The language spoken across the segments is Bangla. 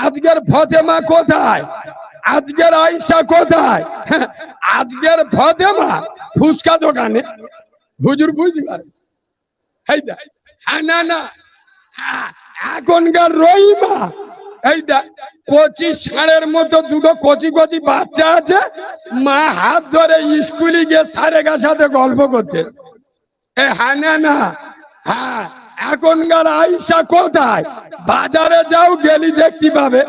আজকের ফাতেমা কোথায়? আজকের আয়েশা কোথায়? আজকের ফাতেমা ফুচকা দোকানে। হুজুর বুঝতে পারে? হ্যাঁ না না, এখনকার রহিমা এই দেখ, কচি ষাঁড়ের মতো দুটো কচি কচি বাচ্চা আছে, মা হাত ধরে স্কুলে গিয়ে স্যারের সাথে গল্প করতে। হ্যাঁ না না, হ্যাঁ এখনকার আয়েশা কোথায়? বাজারে যাও গেলি দেখতে পাবে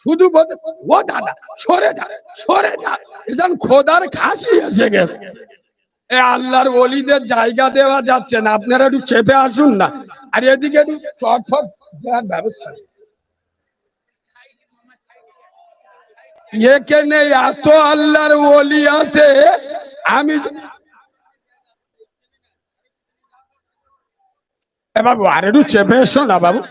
শুধু বলতে, ও দাদা সরে যা সরে যা, এখন খোদার খাসি এসে গেছে। আল্লাহর ওলিদের জায়গা দেওয়া যাচ্ছে না, আপনারা একটু চেপে আসুন না। আর এদিকে একটু চটফট দেওয়ার ব্যবস্থা। এখানে এত আল্লাহর ওলি আছে, আমি বাবু আর একটু চেপে এসো না বাবু।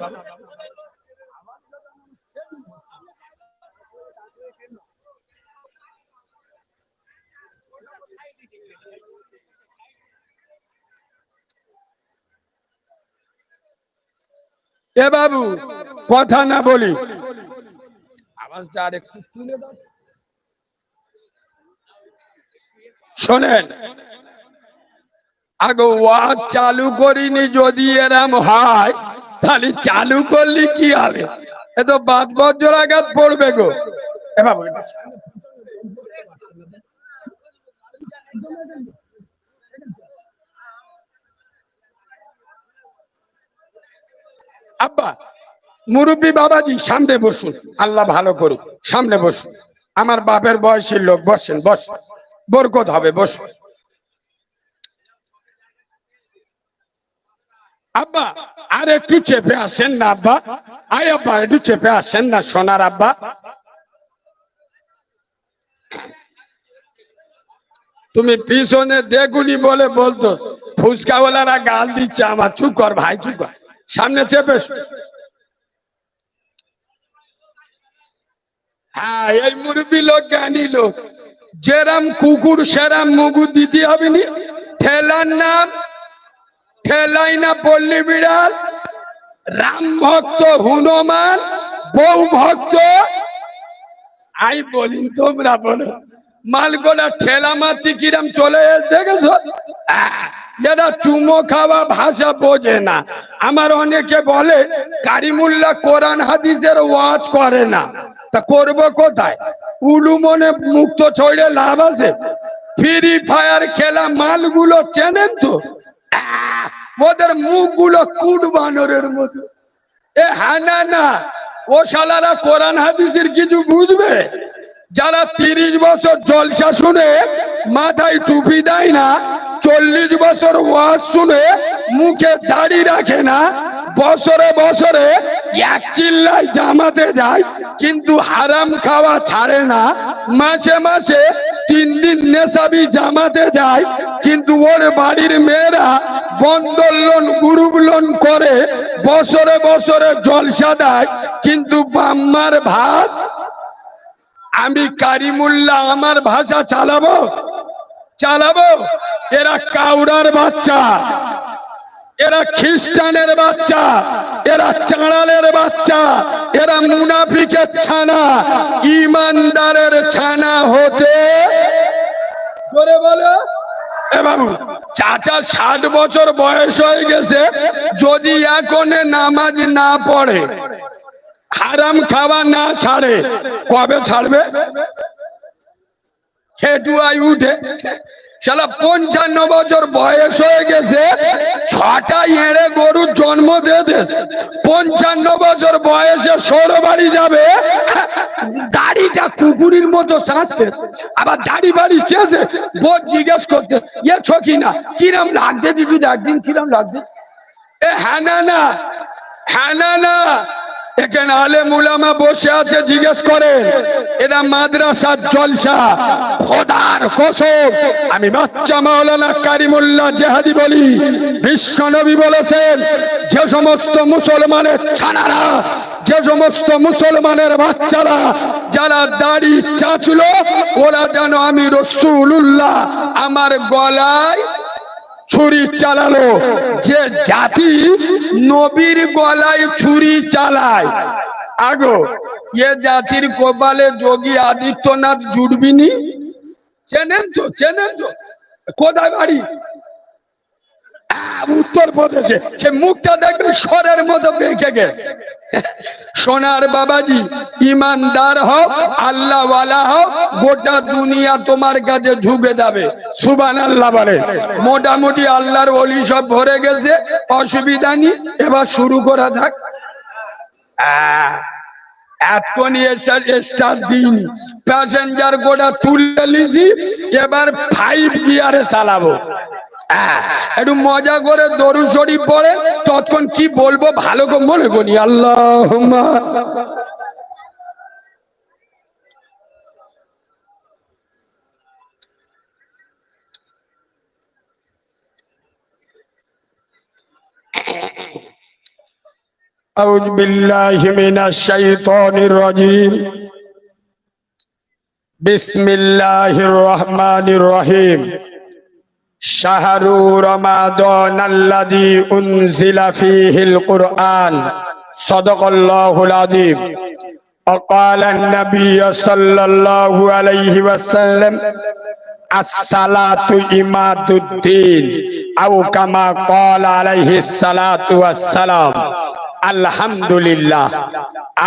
এ বাবু কথা না বলি, আওয়াজটা আর একটু তুলে দাও। শোনেন, আগে ওয়াজ চালু করিনি, যদি এরম হয় তাহলে চালু করলে কি হবে? এ তো বাদ বজ্র আঘাত পড়বে গো। এ বাবু আব্বা, মুরব্বী বাবাজি সামনে বসুন, আল্লাহ ভালো করুক, সামনে বসুন। আমার বাপের বয়সের লোক, বসেন, বস, বরকত হবে, বসুন। আব্বা আর একটু চেপে আসেন না আব্বা, আয় আব্বা একটু চেপে আসেন না সোনার আব্বা। তুমি পিছনে দেখুনি বলে বলতো, ফুচকাওয়ালারা গাল দিচ্ছে আমার। চুপ কর ভাই, চুপ কর, সামনে চেপে। হ্যাঁ এই মুরব্বী লোক জ্ঞানী লোক, যেরাম কুকুর সেরাম মুগু দিতে হবে নি। ঠেলার নাম ঠেলাই না পল্লী বিড়াল, রাম ভক্ত হনুমান, বউ ভক্ত। আই বলিন তোমরা বলো, মালগোলা ঠেলা মাতি কিরাম চলে এসে দেখেছো? এরা চুমো খাওয়া ভাষা বোঝে না। আমার অনেকে বলে কারিমুল্লাহ কোরআন হাদিসের ওয়াজ করে না, তা করবো কোথায়? উলু মনে মুক্ত ছড়ে লাভ আছে? ফ্রি ফায়ার খেলা মালগুলো চেনেন তো? ওদের মুখগুলো কুট বানরের মতো। এ হ্যাঁ না না, ও শালারা কোরআন হাদিসের কিছু বুঝবে? যারা 30 বছর জলসা শুনে মাথায় টুপি দেয় না, 40 বছর ওয়াজ শুনে মুখে দাড়ি রাখে না, বছরে বছরে এক চিল্লায় জামাতে যায় কিন্তু হারাম খাওয়া ছাড়ে না, মাসে মাসে 3 দিন নেশাবি জামাতে যায় কিন্তু ওর বাড়ির মেয়েরা বন্ধন লোন গ্রুপ লোন করে, বছরে বছরে জলসা দেয় কিন্তু বাম্মার ভাত। আমি কারিমুল্লাহ আমার ভাষা চালাবো চালাবো? এরা কাউরার বাচ্চা, এরা খ্রিস্টানের বাচ্চা, এরা চাঁড়ালের বাচ্চা, এরা মুনাফিকের ছানা, ইমানদারের ছানা হতে করে বলো। এ বাবু চাচা 60 বছর বয়স হয়ে গেছে, যদি এখন নামাজ না পড়ে, হারাম খাওয়া না ছাড়ে, কবে ছাড়বে? হেঁটুয়াই উঠে শালা 55 বছর বয়স হয়ে গেছে, 6টা এড়ে গরুর জন্ম দিয়ে 55 বছর বয়সে সৌর বাড়ি যাবে, দাড়িটা কুকুরের মতো সাজতে, আবার দাড়ি বাড়ি চেয়েছে। বোধ জিজ্ঞেস করতে, ইয়ে ছকি না কিরম লাগতে দিবি, একদিন কিরম লাগতে। এ হ্যাঁ না না, হ্যাঁ না না, এখানে আলেম উলামা বসে আছে, জিজ্ঞেস করেন। এটা মাদ্রাসার জলসা, খোদার কসম আমি বাচ্চা মাওলানা কারিমুল্লাহ জেহাদি বলি, বিশ্ব নবী বলেছেন, যে সমস্ত মুসলমানের ছানারা, যে সমস্ত মুসলমানের বাচ্চারা যারা দাড়ি চাচলো, ওরা যেন আমি রাসূলুল্লাহ আমার গলায় ছুরি চালালো। যে জাতি নবীর গলায় ছুরি চালায়, আগো এ জাতির কপালে যোগী আদিত্যনাথ জুটবিনি। চেনেন তো, চেনেন তো? কোথায় বাড়ি? উত্তরপ্রদেশে। সে মুখটা দেখবে স্বরের মতো বেঁকে গেছে। সোনার বাবাজি, ইমানদার হও, আল্লাহ ওয়ালা হও, গোটা দুনিয়া তোমার কাছে ঝুঁকে যাবে। সুবহানাল্লাহ বলে। মোটামুটি আল্লাহর ওলি সব ভরে গেছে, অসুবিধা নেই। এবার শুরু করা যাক। এতক্ষণ স্টার্ট দিইনি, প্যাসেঞ্জার গোটা তুলে লিছি, এবার 5 গিয়ারে চালাবো। একটু মজা করে দরুদ শরীফ পড়ে, ততক্ষণ কি বলবো ভালো করে মনে করি। আল্লাহুম্মা আউযু বিল্লাহি মিনাশ শাইতানির রাজীম। বিসমিল্লাহির রহমানির রহিম। শাহরু রমাদানাল্লাযী উনজিলা ফীহিল কুরআন। সাদাকাল্লাহুল আযীম। وقال النبي صلى الله عليه وسلم الصلاة عماد الدين أو كما قال عليه الصلاة والسلام। আলহামদুলিল্লাহ,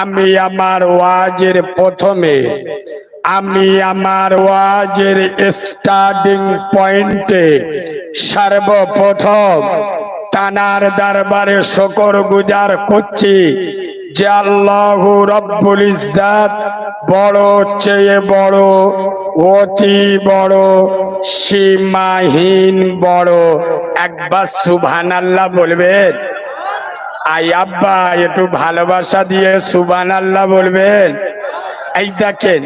আমি আমার ওয়াজের প্রথমে, আমি আমার ওয়াজের স্টার্টিং পয়েন্টে সর্বপ্রথম তানার দরবারে শুকর গুজার করছি যে আল্লাহ রব্বুল ইজ্জাত বড়, চেয়ে বড়, অতি বড়, সীমাহীন বড়। একবার সুবহানাল্লাহ বলবেন? আই আব্বা একটু ভালোবাসা দিয়ে সুবহানাল্লাহ বলবেন? এই দেখেন,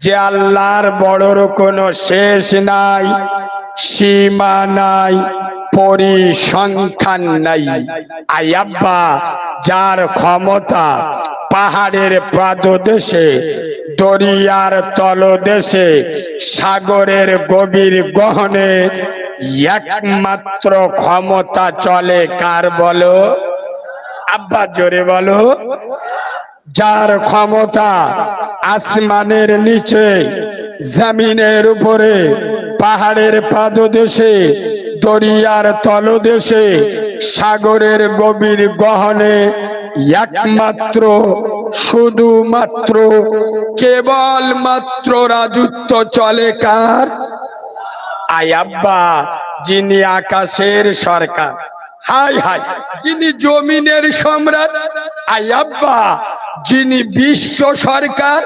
যে আল্লাহর বড়র কোনো শেষ নাই, সীমা নাই, পরিসংখ্যান নাই। আই আব্বা, যার ক্ষমতা পাহাড়ের পাদদেশে, দরিয়ার তলদেশে, সাগরের গভীর গহনে একমাত্র ক্ষমতা চলে কার বলো? আব্বা জোরে বলো। যার ক্ষমতা আসমানের নিচে, জমিনের উপরে, পাহাড়ের পাদদেশে, দরিয়ার তলদেশে, সাগরের গভীর গহনে একমাত্র, শুধুমাত্র, কেবলমাত্র রাজত্ব চলে কার? আই আব্বা, যিনি আকাশের সরকার, হাই হাই, যিনি জমিনের সম্রাট, আই আব্বা, যিনি বিশ্ব সরকার,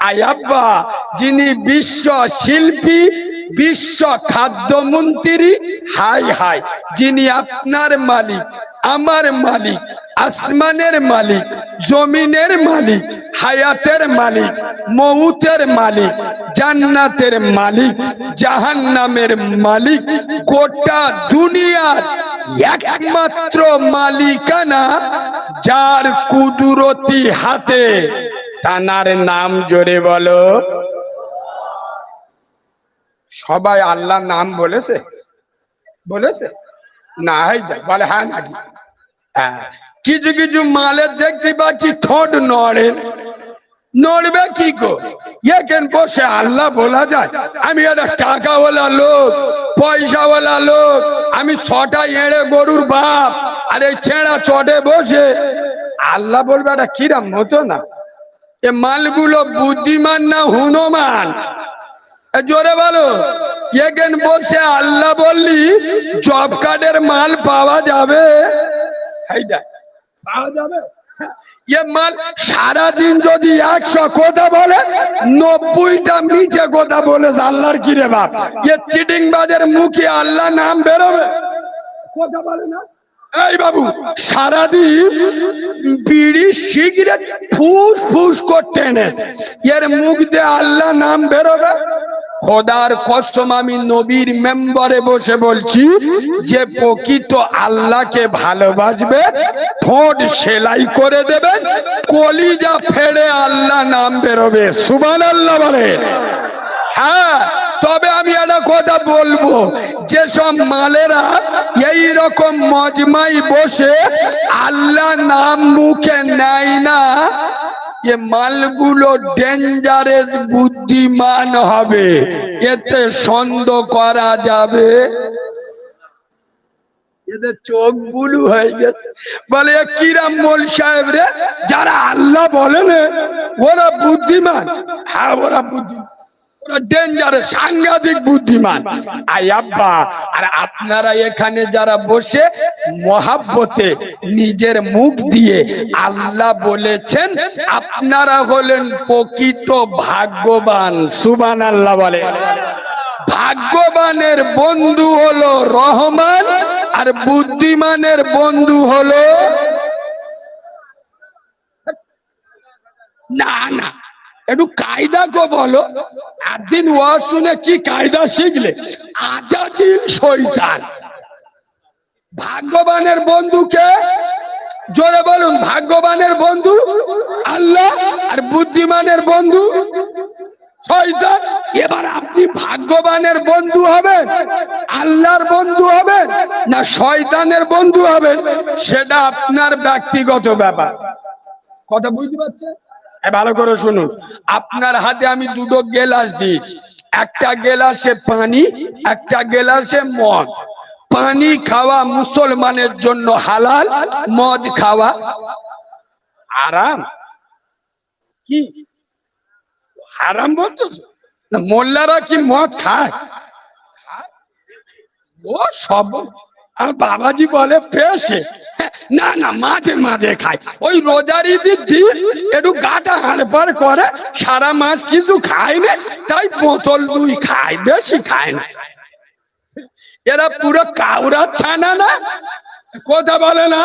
আই আব্বা, যিনি বিশ্ব শিল্পী, বিশ্ব খাদ্যমন্ত্রী, হাই হাই, যিনি আপনার মালিক, আমার মালিক, আসমানের মালিক, জমিনের মালিক, হায়াতের মালিক, মউতের মালিক, জান্নাতের মালিক, জাহান্নামের মালিক, গোটা দুনিয়ার একমাত্র মালিকানা যার কুদরতি হাতে, তানার নাম জোরে বলো। সবাই আল্লাহর নাম বলেছে? বলেছে না? বলে হ্যাঁ নাকি? কিছু কিছু মালের দেখতে পাচ্ছি ঠোঁট নড়ে, নড়বে কি গো? এখান বসে আল্লাহ বলা যায়? আমি একটা টাকাওয়ালা লোক, পয়সাওয়ালা লোক, আমি 6টা এড়ে গরুর বাপ, আর এই ছেঁড়া চটে বসে আল্লাহ বলবে? এটা কিরাম হতো না? এ মালগুলো বুদ্ধিমান না হুনমান? জোরে বলো। এখান বসে আল্লাহ বললি জব কার্ডের মাল পাওয়া যাবে? পাওয়া যাবে? এ মাল সারাদিন যদি 100 কথা বলে, 90টা মিছে কথা বলে আল্লাহর কিরে বাপ। এ চিটিং বাজের মুখে আল্লাহ নাম বেরোবে? কথা বলে না? এই বাবু, সারাদিন বিড়ি সিগারেট ফুস ফুস করতে এনেছে, এর মুখ দিয়ে আল্লাহ নাম বেরোবে? খোদার কসম, আমি নবীর মেম্বারে বসে বলছি, যে প্রকৃত আল্লাহকে ভালোবাসবে, ঠোঁট সেলাই করে দেবে, কলিজা ফেড়ে আল্লাহ নাম বেরোবে। সুবহানাল্লাহ বলে। হ্যাঁ, তো তবে আমি একটা কথা বলবো, যেসব মালেরা এই রকম মজমাই বসে আল্লাহ নাম মুখে নেয় না, এ মালগুলো ডেঞ্জারাস বুদ্ধিমান হবে, এতে সন্দেহ করা যাবে। এদের চোখ বুলু হয়ে গেছে, বলে কিরাম মোল সাহেব রে, যারা আল্লাহ বলেন ওরা বুদ্ধিমান। হ্যাঁ ওরা বুদ্ধিমান, ওরা ডেঞ্জারাস, সাংঘাতিক বুদ্ধিমান। আব্বা আর আপনারা এখানে যারা বসে মহাব্বতে নিজের মুখ দিয়ে আল্লাহ বলেছেন, আপনারা হলেন প্রকৃত ভাগ্যবান। সুবহানাল্লাহ বলে। ভাগ্যবানের বন্ধু হলো রহমান, আর বুদ্ধিমানের বন্ধু হলো না না। একটু কায়দা কো বলো, একদিন ওয়াজ শুনে কি কায়দা শিখলে? আজাজিল শয়তান। ভাগ্যবানের বন্ধুকে জোরে বলুন, ভাগ্যবানের বন্ধু আল্লাহ, আর বুদ্ধিমানের বন্ধু শয়তান। এবার আপনি ভাগ্যবানের বন্ধু হবেন, আল্লাহর বন্ধু হবেন, না শয়তানের বন্ধু হবেন, সেটা আপনার ব্যক্তিগত ব্যাপার। কথা বুঝতে পারছেন? ভালো করে শুনুন, আপনার হাতে আমি দুটো গেলাস দিয়েছি, একটা গেলাসে পানি, একটা গেলাসে মদ। পানি খাওয়া মুসলমানের জন্য হালাল, মদ খাওয়া হারাম। কি হারাম বলতো? না মোল্লারা কি মদ খায়? ও সব আর বাবাজি বলে পেশে, না না মাঝে মাঝে খায়। ওই রোজার ঈদের দিন একটু গাটা হাড়পাড় করে, সারা মাস কিছু খায় না, তাই বোতল দুই খায়, বেশি খায় না। এরা পুরো কাউরা ছানা না, কথা বলে না।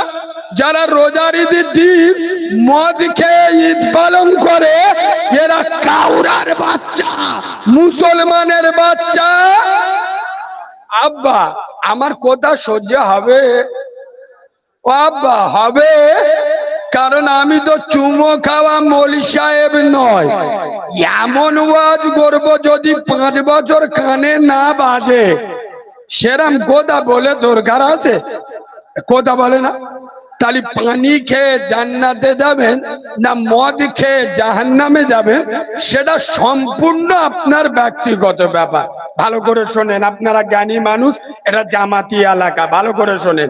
যারা রোজার ঈদের দিন মদ খেয়ে ঈদ পালন করে, এরা কাউরার বাচ্চা, মুসলমানের বাচ্চা। আব্বা আমার কথা সহ্য হবে? ও আব্বা হবে, কারণ আমি তো চুমো খাওয়া মৌলী সাহেব নয়। এমন ওয়াজ করব যদি 5 বছর কানে না বাজে, সেরাম কথা বলে দরকার আছে? কথা বলে না। তাহলে পানি খেয়ে জান্নাতে যাবেন না মদ খেয়ে জাহান্নামে যাবেন, সেটা সম্পূর্ণ আপনার ব্যক্তিগত ব্যাপার। ভালো করে শোনেন, আপনারা জ্ঞানী মানুষ, এটা জামাতি এলাকা, ভালো করে শোনেন।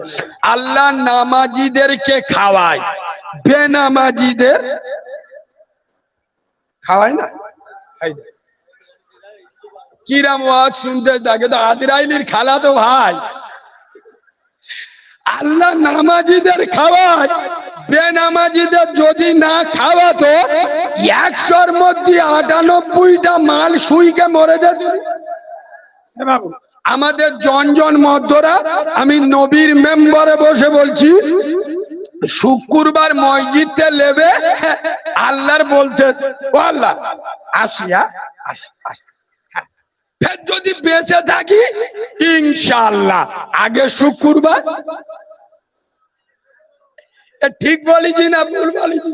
আল্লাহ নামাজিদেরকে খাওয়ায়, বেনামাজিদের খাওয়ায় না। কিরাম ওয়াজ শুনতে থাকে তো, আজরাইলির খালা তো ভাই। আল্লাহ নামাজিদের খাওয়ায়, বেনামাজিদের যদি না খাওয়াতো 100-র মধ্যে 98টা মাল শুইকে মরে যেত। বাবু আমাদের জন মধ্যরা, আমি নবীর মেম্বারে বসে বলছি, শুক্রবার মসজিদে লেবে আল্লাহর বলতে, ও আল্লাহ আসিয়া আসি, যদি বেঁচে থাকি ইনশাআল্লাহ আগে শুক্রবার। ঠিক বলেছি না ভুল বলেছি?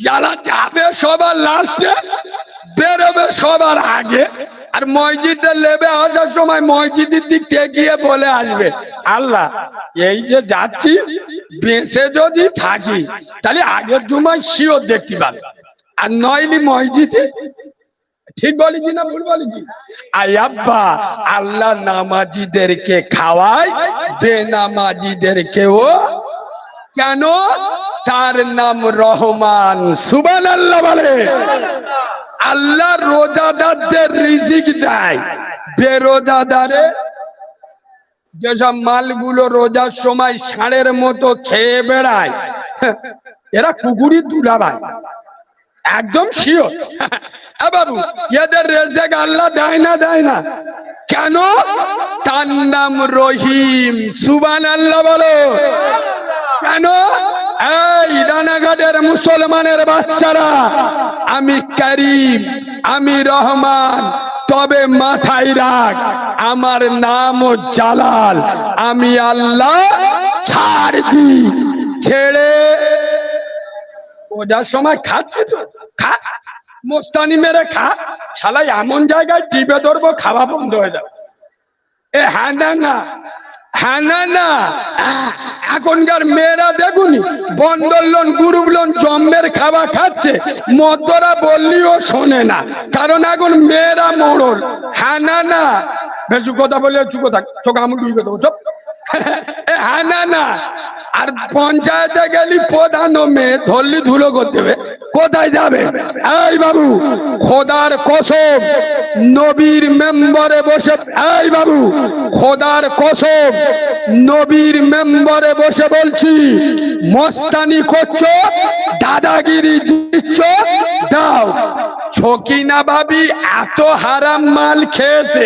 যারা যাবে সবার লাস্টে, বেরোবে সবার আগে, আর মসজিদে লেবে আসার সময় মসজিদের দিক থেকে বলে আসবে, আল্লাহ এই যে যাচ্ছি, বেঁচে যদি থাকি তাহলে আগের জুমায় শিওর দেখতে পাবে, আর নইলে মসজিদে। ঠিক বলেছি না ভুল বলেছি? আব্বা আল্লাহ নামাজিদেরকে খাওয়ায়, বেনামাজিদেরকেও। কেন? তার নাম রহমান। সুবহানাল্লাহ বলে। আল্লাহ রোজাদারদের রিজিক দেয়, বেরোজাদারে যেসব মালগুলো রোজার সময় ষাঁড়ের মতো খেয়ে বেড়ায়, এরা কুকুরি দুলাভাই, একদম শিওর। বাবু এদের রেজেক আল্লাহ দেয় না, দেয় না। কেন? তার নাম রহিম। সুবহানাল্লাহ বলো। কেন? এই রানাঘাটের মুসলমানের বাচ্চারা, আমি করিম, আমি রহমান, তবে মাথায় রাখ আমার নামও জালাল। আমি আল্লাহ ছাড় দি, ছেড়ে ওজার সময় খাচ্ছে তো খা, মোস্তানি মেরে খা, শালা এমন জায়গায় টিপে ধরবো খাওয়া বন্ধ হয়ে যাবে। এ হ্যাঁ না না, হ্যাঁ না না, এখনকার মেয়েরা দেখুনি বন্ধন লোন গ্রুপ লোন জম্মের খাওয়া খাচ্ছে, মদ্যরা বললিও শোনে না, কারণ এখন মেয়েরা মরল। হ্যাঁ না না, বেশি কথা বলে চুপ থাক, চোখ আমি ডুবে দেবো চুপ। হ্যাঁ না না, আর পঞ্চায়েতে গেলি প্রধান মেয়ে ধরলি ধুলো করতে হবে, কোথায় যাবে? এই বাবু খোদার কসম নবীর মেম্বারে বসে, এই বাবু খোদার কসম নবীর মেম্বারে বসে বলছি, মস্তানি করছো, দাদাগিরি দিচ্ছ, দাও। ছকিনা ভাবি এত হারাম মাল খেয়েছে,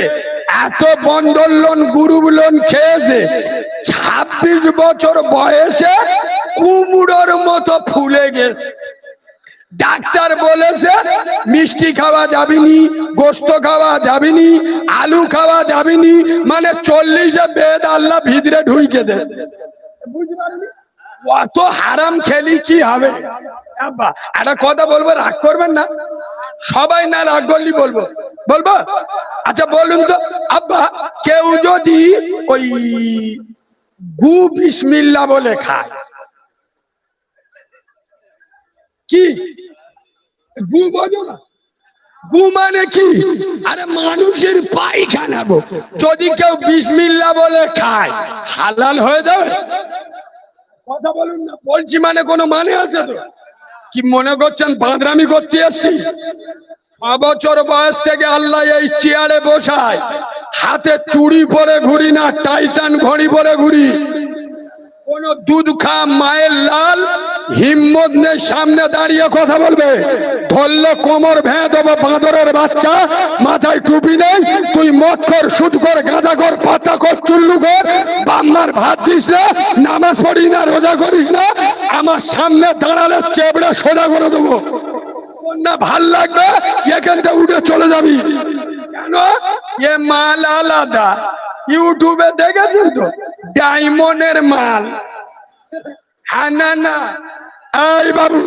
এত বন্ধন লোন গ্রুপ লোন খেয়েছে, 26 বছর বয়সে কুমড়োর মতো ফুলে গেছে। ডাক্তার বলেছে মিষ্টি খাওয়া যাবেনি, গোস্ত খাওয়া যাবেনি, আলু খাওয়া যাবেনি, মানে 40-এ বেদ আল্লাহ ভিতরে ঢুকে দেয়। বুঝতে পারলি? অত হারাম খেলি কি হবে? আব্বা একটা কথা বলবো, রাগ করবেন না, সবাই না রাগ করলি বলবো, বলবো? আচ্ছা বলুন তো আব্বা, কেউ যদি ওই গু বিসমিল্লাহ বলে খায়, কি গু বোঝো না? গু মানে কি? আরে মানুষের পায়খানা গো, যদি কেউ বিসমিল্লাহ বলে খায় হালাল হয়ে যাবে? কথা বলুন না, বলছি মানে কোনো মানে আছে তো? কি মনে করছেন বাঁদরামি করতে এসছি? 6 বছর বয়স থেকে আল্লাহ এই চেয়ারে বসায়, হাতে চুড়ি পরে ঘুরি না, টাইটান ঘড়ি পরে ঘুরি। কোন দুধ খা মায়ের লাল হিম্মত নেই সামনে দাঁড়িয়ে কথা বলবে, ধরলে কোমর ভেঙে দেবো বাঁদরের বাচ্চা। মাথায় টুপি নেই, তুই মদ কর, সুদ কর, গাঁজা কর, পাতা কর, চুল্লু কর, বাম্মার ভাত দিস না, নামাজ পড়ি না, রোজা করিস না, আমার সামনে দাঁড়ালে চেবড়ে সোজা করে দেবো। না ভাল লাগবে এখান থেকে উঠে চলে যাবি। কেন? এ মাল আলাদা, ইউটিউবে দেখেছেন তো, ডায়মন্ডের মাল। হ্যাঁ না না, এই বাবু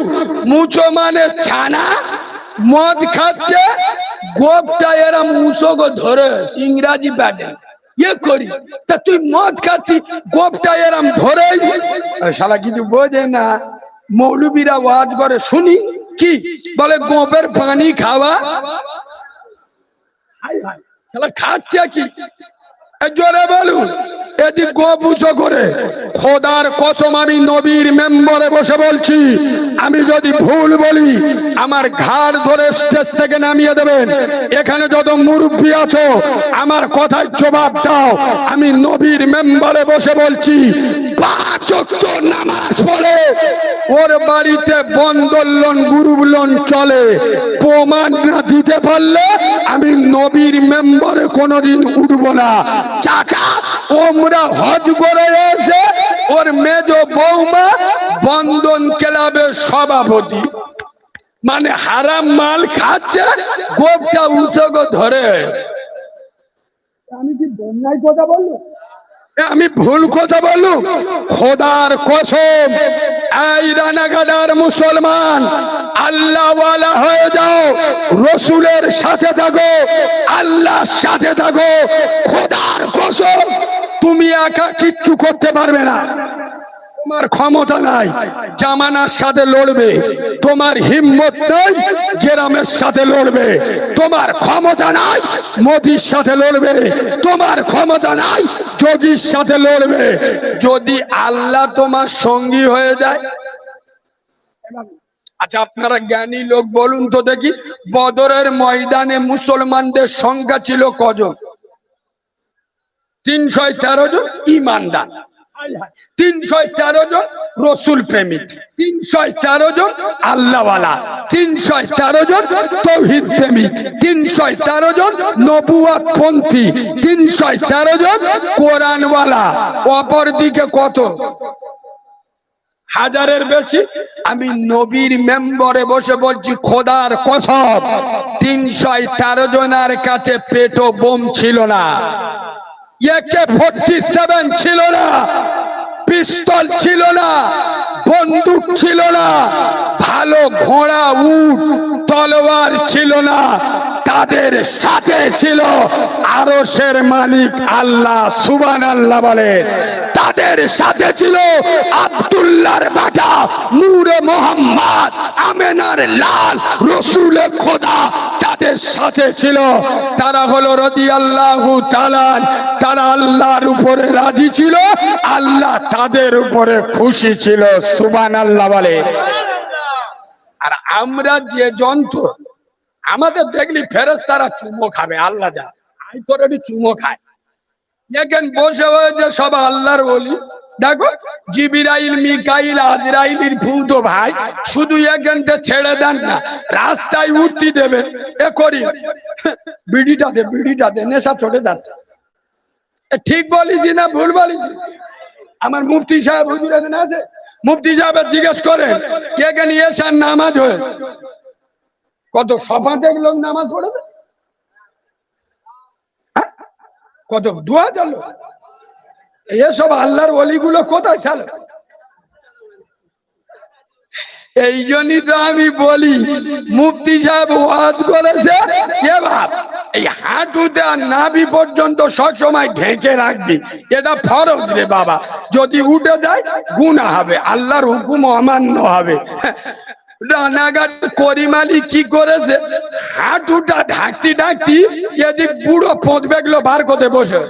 মুচো মানে ছানা, মদ খাচ্ছে, গোপটা এরা মুচোকে ধরে ইংরাজি ব্যাটে ইয়ে করি, তা তুই মদ খাচ্ছি, গোপটা এরাম ধরে, শালা কিছু বোঝে না। মৌলবীরা ওয়াজ করে শুনি, কি বলে গোপের পানি খাওয়া, খাচ্ছে কি? জোরে বলুন, এটি গোপ উঁচু করে। খোদার কসম আমি নবীর মেম্বারে বসে বলছি, আমি যদি ভুল বলি আমার ঘাড় ধরে স্টেজ থেকে নামিয়ে দেবেন। এখানে যত মুরব্বী আছো আমার কথায় জবাব দাও। আমি নবীর মেম্বারে বসে বলছি, 5 ওয়াক্ত নামাজ পড়ে ওর বাড়িতে বন্ধন লোন গ্রুপ লোন চলে, প্রমাণ না দিতে পারলে আমি নবীর মেম্বারে কোনোদিন উঠবো না। চাচা ওমরা হজ করে এসে ওর মেজ বৌমা বন্ধন ক্লাবের সভাপতি, মানে হারাম মাল খাচ্ছে, গোপটা উৎসর্গ ধরে। আমি কি বন্যায় কথা বললো? আমি ভুল কথা বললু? খোদার কসম, এই রানাগাদার মুসলমান, আল্লাহওয়ালা হয়ে যাও, রসুলের সাথে থাকো, আল্লাহর সাথে থাকো। খোদার কসম তুমি একা কিচ্ছু করতে পারবে না, তোমার ক্ষমতা নাই জামানার সাথে লড়বে, তোমার হিম্মত নাই গ্রামের সাথে লড়বে, তোমার ক্ষমতা নাই মোদির সাথে লড়বে, তোমার ক্ষমতা নাই যোগীর সাথে লড়বে। যদি আল্লাহ তোমার সঙ্গী হয়ে যায়। আচ্ছা আপনারা জ্ঞানী লোক বলুন তো দেখি, বদরের ময়দানে মুসলমানদের সংখ্যা ছিল কজন? 313 জন ইমানদার, 313 জন রসুল প্রেমিক, 313 জন আল্লাহওয়ালা, 313 জন তৌহিদ প্রেমিক, 313 জন নবুয়ত পন্থী, 313 জন কোরআনওয়ালা। অপরদিকে কত? হাজারের বেশি। আমি নবীর মেম্বারে বসে বলছি, খোদার কসম 313 জনের কাছে পেটো বোম ছিল না, AK-47 ছিল না, পিস্তল ছিল না, বন্দুক ছিল না, ভালো ঘোড়া উট তলোয়ার ছিল না, তাদের সাথে ছিল আরশের মালিক আল্লাহ। সুবহানাল্লাহ বলে। তাদের সাথে ছিল আব্দুল্লাহর বেটা নূরে মোহাম্মদ, আমেনার লাল, রসুলে খোদা তাদের সাথে ছিল। তারা হলো রাদিয়াল্লাহু তাআলা, তারা আল্লাহর উপরে রাজি ছিল, আল্লাহ তাদের উপরে খুশি ছিল। সুবহানাল্লাহ বলে। আর আমরা যে যন্ত্র, আমাদের দেখলি ফেরেশতারা চুমো খাবে, আল্লাহ যা আই করে চুমো খায়। এখানে বসে হয়েছে সব আল্লাহর ওলি। দেখো জিবরাইল, মিকাইল, আজরাইলের ফুতো ভাই, শুধু এখানতে ছেড়ে দেন না, রাস্তায় উঠতে দেবে এ করি বিড়িটা দে, নেশা চলে যাচ্ছে। ঠিক বলিছি না ভুল বলিছি? আমার মুফতি সাহেব হুজুর এখানে আছে, মুফতি সাহেব জিজ্ঞেস করেন এখানে এসার নামাজ হয়ে কত 5,000 লোক নামাজ পড়েছে, কত 2,000 লোক। এসব আল্লাহর ওলিগুলো কোথায় ছিল? এই জন্যই তো আমি বলি মুফতি সাহেব ওয়াজ করেছে, এ বাপ এই হাঁটুতে আর নাভি পর্যন্ত সবসময় ঢেকে রাখবি, এটা ফরজ রে বাবা। যদি উঠে যায় গুনাহ হবে, আল্লাহর হুকুম অমান্য হবে। রানাঘাট করিম আলী কি করেছে, হাঁটুটা ঢাকতি এদিক বুড়ো পোঁত বেগলো বার করতে বসে,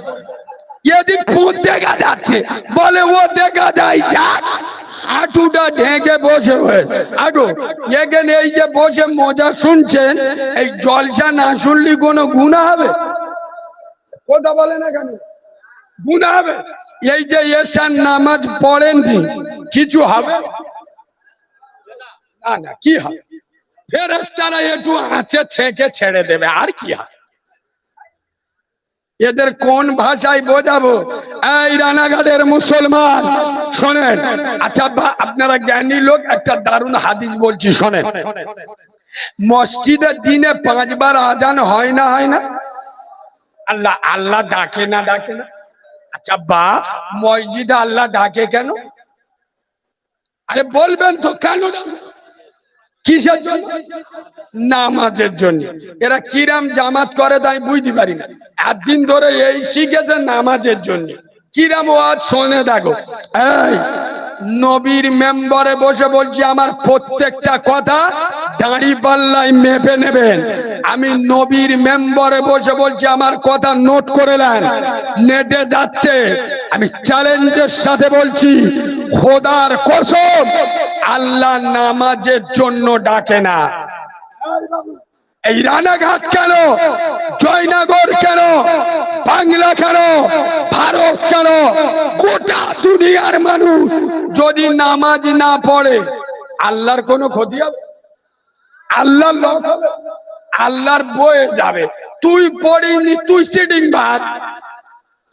এদিক পোঁত দেখা যাচ্ছে, বলে ও দেখা যায় যাক, হাঁটুটা ঢেকে বসে হয়েছে। আগো এখানে এই যে বসে মজা শুনছেন, এই জলসা না শুনলি কোনো গুনাহ হবে? কথা বলে না কেন? গুনাহ হবে? এই যে এশার নামাজ পড়েন দিন কিছু হবে না? না কি হবে? ফেরেশতারা একটু আঁচে ছেঁকে ছেড়ে দেবে, আর কি হবে? এদের কোন ভাষায় বোঝাবো? এই রানাঘাটের মুসলমান শোনেন, আচ্ছা আপনারা জ্ঞানী লোক, একটা দারুণ হাদিস বলছি শোনেন। মসজিদের দিনে 5 বার আজান হয় না? হয় না? আল্লাহ আল্লাহ ডাকে না? ডাকে না? আচ্ছা বা মসজিদে আল্লাহ ডাকে কেন? আরে বলবেন তো কেন? কিসের জন্য? নামাজের জন্য। এরা কিরাম জামাত করে তাই বুঝতে পারি না, একদিন ধরে এই শিখেছে নামাজের জন্য। কিরাম ওয়াজ শোনে দেখো। এই নবীর মেম্বারে বসে বলছি, আমার প্রত্যেকটা কথা দাঁড়ি পাল্লায় মেপে নেবেন। আমি নবীর মেম্বারে বসে বলছি, আমার কথা নোট করে নেন, নেটে যাচ্ছে। আমি চ্যালেঞ্জের সাথে বলছি, খোদার কসম আল্লাহ নামাজের জন্য ডাকে না। এই রানাঘাট কেন, জয়নগর কেন, বাংলা কেন, ভারত কেন, গোটা দুনিয়ার মানুষ যদি নামাজ না পড়ে আল্লাহর কোনো ক্ষতি হবে? আল্লাহর লোক হবে? আল্লাহর বয়ে যাবে। তুই পড়িনি, তুই সিটিং বাদ,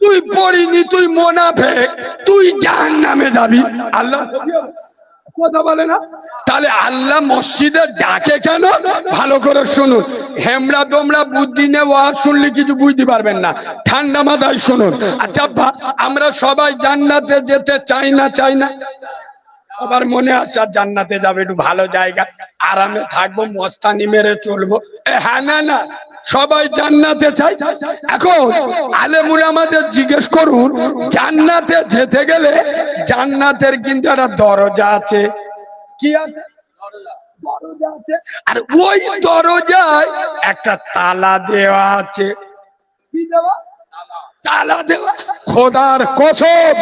তুই পড়িনি, তুই মুনাফিক, তুই জাহান্নামে যাবি, আল্লাহর ক্ষতি হবে? কথা বলে না? তাহলে আল্লাহ মসজিদে ডাকে কেন? ভালো করে শুনুন। হেমরা তোমরা বুদ্ধি নিয়ে ওয়াজ শুনলে কিছু বুঝতে পারবেন না, ঠান্ডা মাথায় শুনুন। আচ্ছা আমরা সবাই জান্নাতে যেতে চাই না? চাই না? আবার মনে আসা জান্নাতে যাবে, একটু ভালো জায়গা, আরামে থাকবো, মস্তানি মেরে চলবো। হ্যাঁ না না, সবাই জান্নাতে চাই। এখন আলেমুল আমাদের জিজ্ঞেস করুন, জান্নাতে যেতে গেলে জান্নাতের কিন্তু একটা দরজা আছে। কি আছে? দরজা আছে। আর ওই দরজায় একটা তালা দেওয়া আছে। কি দেওয়া? তালা দেওয়া। খোদার কসম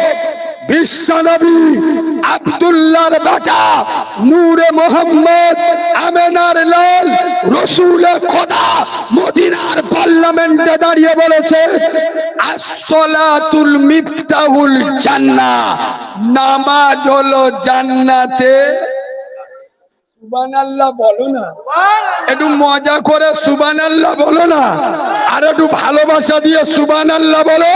বিশ্বনবী আব্দুল্লাহর বেটা নূরে মোহাম্মদ, আমেনার লাল, রসুলে খোদা মদিনার পার্লামেন্টে দাঁড়িয়ে বলেছে, আসসালাতুল মিফতাহুল জান্নাহ, নামাজ হলো জান্নাতে। সুবহানাল্লাহ বলো না, একটু মজা করে সুবহানাল্লাহ বলো না, আর একটু ভালোবাসা দিয়ে সুবহানাল্লাহ বলো।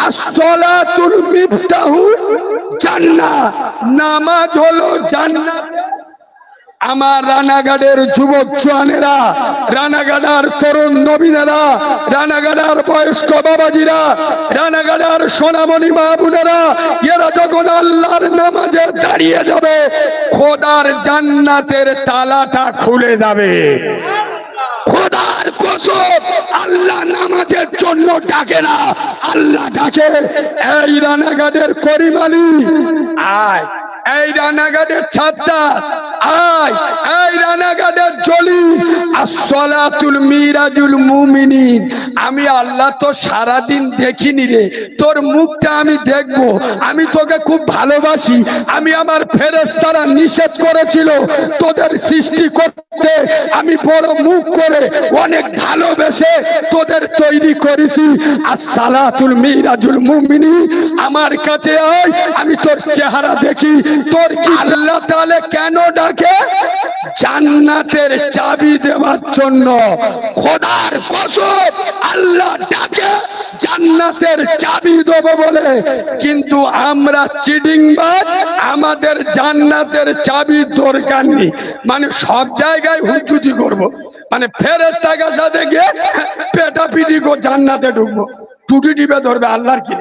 আসসালাতুল মিফতাহুল জান্নাহ, নামাজ হলো জান্নাতে। আমার রানাঘাটের যুবক জওয়ানেরা, রানাঘাটার তরুণ নবীনেরা, রানাঘাটার বয়স্ক বাবাজিরা, রানাঘাটার সোনামণি মা বোনেরা, এরা যখন আল্লাহর নামাজে দাঁড়িয়ে যাবে, খোদার জান্নাতের তালাটা খুলে যাবে। খোদার কসম, আল্লাহ নামাজের জন্য ডাকে না, আল্লাহ ডাকে এই রানাঘাটের করিম আলী, আয় এই রানাঘাটের ছাত্রা, আয় এই রানাঘাটের জলি, আসসালাতুল মিরাজুল মুমিনিন। আমি আল্লাহ তো সারাদিন দেখিনি রে, তোর মুখটা আমি দেখবো, আমি তোকে খুব ভালোবাসি। আমি আমার ফেরেশতারা নিষেধ করেছিল তোদের সৃষ্টি করতে, আমি বড় মুখ করে অনেক ভালোবেসে তোদের তৈরি করেছি। আসসালাতুল মিরাজুল মুমিনিন, আমার কাছে আয়, আমি তোর চেহারা দেখি। তোর আল্লাহ তাআলা কেন ডাকে? জান্নাতের চাবি দেওয়ার জন্য। খোদার কসম, আল্লাহ ডাকে জান্নাতের চাবি দেবো বলে, কিন্তু আমরা চিটিংবাজ, আমাদের জান্নাতের চাবি দরকার নেই। মানে সব জায়গায় হুজুতি করব, মানে ফেরেশতার সাথে গিয়ে পেটাপিটি করে জান্নাতে ঢুকবো, টুটি টিপে ধরবে আল্লাহর কি?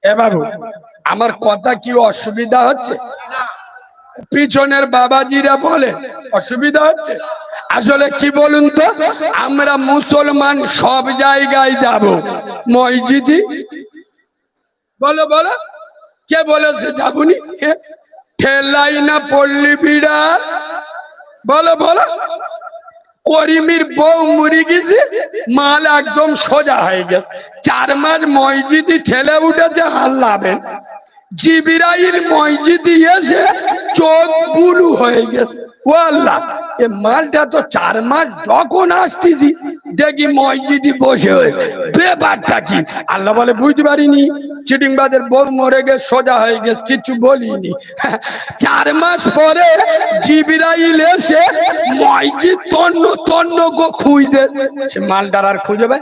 এ বাবু, আমার কথা কি অসুবিধা হচ্ছে? পিছনের বাবাজিরা বলে অসুবিধা হচ্ছে। আসলে কি বলুন তো, আমরা মুসলমান সব জায়গায় যাব, মসজিদে বলো বলো, কে বলেছে যাবনি? ঠেলাই না পল্লী বিড়াল, বলো বলো। করিমের বউ মরে গেছে, মাল একদম সোজা হয়ে গেছে, 4 মাস মসজিদে ঠেলে উঠেছে, হাল্লাবেন। জিবরাইল মসজিদে এসে চোখ বুলু হয়ে গেছে। ও আল্লাহ, এ মালটা তো 4 মাস যখন আসতেছি দেখি মসজিদে বসে হয়ে, ব্যাপারটা কি? আল্লাহ বলে বুঝতে পারিনি, চিটিংবাজের বউ মরে গেছে, সোজা হয়ে গেছে, কিছু বলিনি। 4 মাস পরে জিবরাইল এসে মসজিদ তন্ন তন্ন গো খুঁজে, সে মালটার আর খুঁজবে?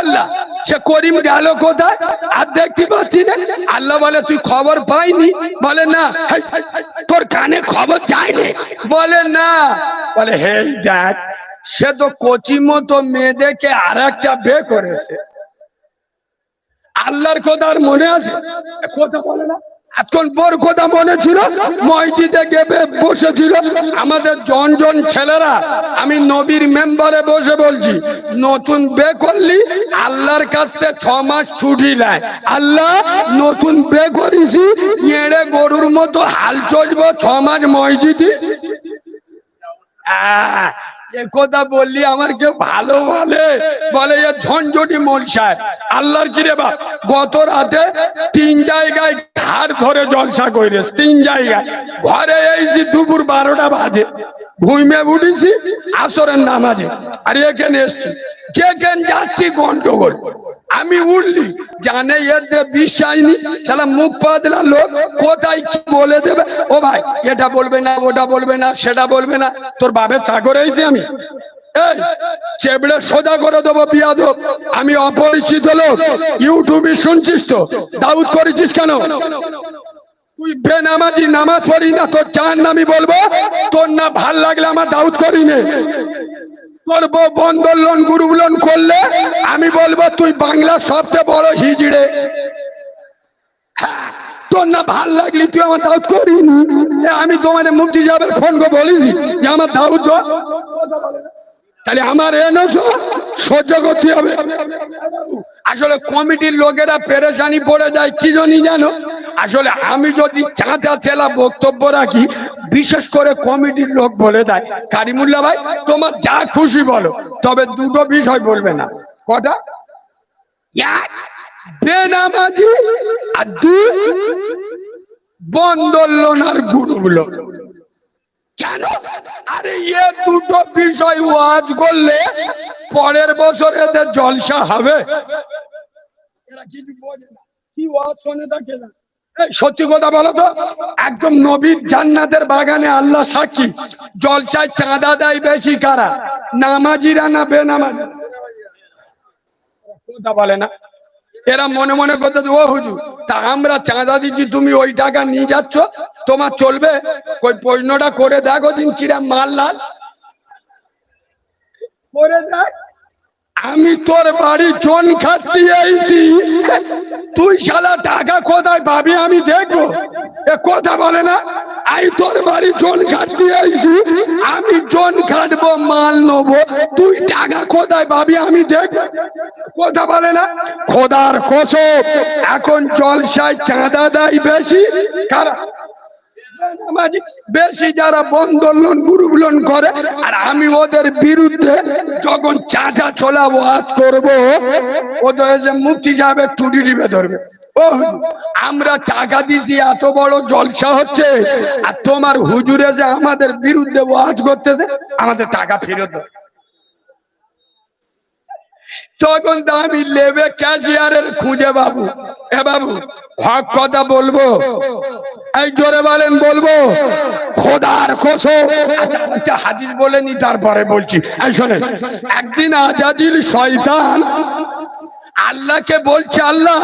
আল্লাহ, সে করিম গেল কোথায় আর দেখতে পাচ্ছি না। আল্লাহ বলে তুই খবর পাইনি? বলে না। তোর কানে খবর যায়নি? বলে না। বলে হে দেখ, সে তো কচি মতো মেয়ে দেখে আর একটা বিয়ে করেছে। আল্লাহর কথা আর মনে আছে? কথা বলে না। এখন বড় কথা মনে ছিল, মসজিদে গেবে বসেছিল আমাদের জন ছেলেরা। আমি নবীর মেম্বারে বসে বলছি, নতুন বে করলি আল্লাহর কাছ থেকে 6 মাস ছুটি নেয়। আল্লাহ, নতুন বে করেছি, এড়ে গরুর মতো হাল চলবো 6 মাস মসজিদে। কথা বললি আমার কেউ ভালো বলে, বলে এ ঝঞ্ঝটি মোল সাহেব। আল্লাহর কি রে বা, গত রাতে 3 জায়গায় ঘাড় ধরে জলসা করেছে, 3 জায়গায়। ঘরে এইছি দুপুর 12টা বাজে, ঘুমিয়ে উঠেছি আসরের নামাজে, আর এখানে এসছি, যেখানে যাচ্ছি গন্ডগোল। আমি উঠলি, জানে এতে বিশ্বাস নেই, শালা মুখ পাতলা লোক, কোথায় কি বলে দেবে। ও ভাই, এটা বলবে না, ওটা বলবে না, সেটা বলবে না। তোর বাপের চাকর হয়েছি আমি? এই চেবড়ে সোজা করে দেবো বিয়াদব। আমি অপরিচিত লোক, ইউটিউবে শুনছিস তো, দাউদ করেছিস কেন? তুই বেনামাজি, নামাজ পড়ি না, তোর জাহান্নামী বলবো। তোর না ভাল লাগলে আমার দাউদ করি নে। তোর বউ বন্ধন লোন গ্রুপ লোন করলে আমি বলবো তুই বাংলার সবচেয়ে বড় হিজড়ে। তোর না ভাল লাগলি তুই আমার দাউদ করিনি। আমি তোমার মুফতি সাহেবের ফোন করে বলেছি যে আমার দাউদ, তাহলে আমার এনেছো সহ্য করতে হবে। আসলে কমিটির লোকেরা পেরেশানি পড়ে যায় কি জন্য জানো? আসলে আমি যদি চাঁচা ছেলা বক্তব্য রাখি, বিশেষ করে কমিটির লোক বলে দেয়, কারিমুল্লাহ ভাই তোমার যা খুশি বলো, তবে 2টো বিষয় বলবে না। কটা? এক, বেনামাজি, আর 2, বন্ধন লোন আর গ্রুপ লোন। কেন? আরে এ 2টো বিষয় ওয়াজ করলে পরের বছর এদের জলসা হবে। এরা কিছু বোঝে না, কি ওয়াজ শোনে থাকে না। সত্যি কথা বলো তো, একদম নবীর জান্নাতের বাগানে আল্লাহ সাক্ষী, জলসায় চাঁদা দেয় বেশি কারা? নামাজিরা না বেনামাজি? কথা বলে না। এরা মনে মনে করতে ও হুজুর তা আমরা চাঁদা দিচ্ছি তুমি ওই টাকা নিয়ে যাচ্ছ তোমার চলবে ওই প্রশ্নটা করে দেখো দিন কিরা মারলাল করে দেখ আমি তোর বাড়ি চোন খাচ্ছি আইছি তুই শালা টাকা কোথায় পাবি আমি দেখবো এ কথা বলে না আমি তোর বাড়ি চোন খাচ্ছি আইছি আমি চোন খাটবো মাল নেবো তুই টাকা কোথায় পাবি আমি দেখবো কথা বলে না খোদার কসম এখন জলসায় চাঁদা দেয় বেশি কারা বেশি যারা বন্ধন লোন গ্রুপ লোন করে আর আমি ওদের বিরুদ্ধে যখন চাচা ছোলা ওয়াজ করবো ওদের যে মুক্তি যাবে টুটি টিপে ধরবে ও আমরা টাকা দিছি এত বড় জলসা হচ্ছে আর তোমার হুজুরে যে আমাদের বিরুদ্ধে ওয়াজ করতেছে আমাদের টাকা ফেরত দেবে তখন তো আমি লেবে ক্যাশিয়ারের খুঁজে বাবু এ বাবু হক কথা বলবো এই জোরে বলেন বলবো খোদার কসম একটা হাদিস বলে নি তারপরে বলছি এই শোনেন একদিন আজাদিল শয়তান আল্লাহকে বলছে আল্লাহ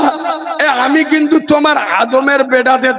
আমি কিন্তু তোমার আদমের বেটাদের